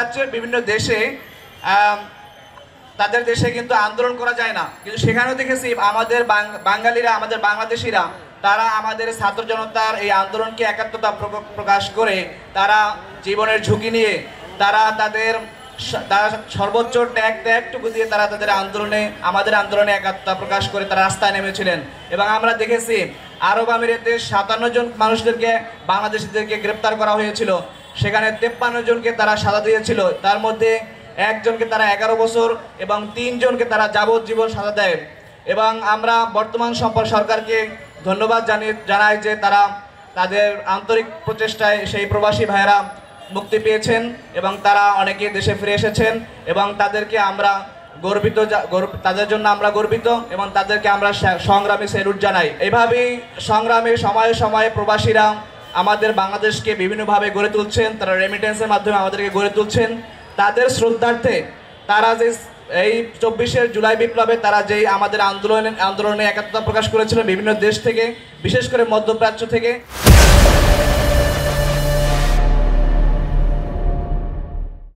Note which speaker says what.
Speaker 1: মধ্যপ্রাচ্যের বিভিন্ন দেশে তাদের দেশে কিন্তু আন্দোলন করা যায় না, কিন্তু সেখানেও দেখেছি আমাদের বাঙালিরা, আমাদের বাংলাদেশিরা, তারা আমাদের ছাত্র জনতার এই আন্দোলনকে একাত্মতা প্রকাশ করে তারা জীবনের ঝুঁকি নিয়ে তারা তারা সর্বোচ্চ ত্যাগটুকু দিয়ে তারা তাদের আমাদের আন্দোলনে একাত্মতা প্রকাশ করে তারা রাস্তায় নেমেছিলেন। এবং আমরা দেখেছি আরব আমিরাতে 57 জন মানুষদেরকে, বাংলাদেশিদেরকে গ্রেপ্তার করা হয়েছিল। সেখানে 53 জনকে তারা সাজা দিয়েছিল, তার মধ্যে একজনকে তারা 11 বছর এবং 3 জনকে তারা যাবজ্জীবন সাজা দেয়। এবং আমরা বর্তমান সরকারকে ধন্যবাদ জানাই যে তারা তাদের আন্তরিক প্রচেষ্টায় সেই প্রবাসী ভাইয়েরা মুক্তি পেয়েছেন এবং তারা অনেকে দেশে ফিরে এসেছেন এবং তাদেরকে আমরা তাদের জন্য আমরা গর্বিত এবং তাদেরকে আমরা সংগ্রামী স্যালুট জানাই। এইভাবেই সংগ্রামে সময়ে সময়ে প্রবাসীরা আমাদের বাংলাদেশকে বিভিন্নভাবে গড়ে তুলছেন, তারা রেমিটেন্সের মাধ্যমে আমাদেরকে গড়ে তুলছেন। তাদের শ্রদ্ধার্থে তারা যে এই 24 জুলাই বিপ্লবে তারা যেই আমাদের আন্দোলনে একাত্মতা প্রকাশ করেছিলেন বিভিন্ন দেশ থেকে, বিশেষ করে মধ্যপ্রাচ্য থেকে।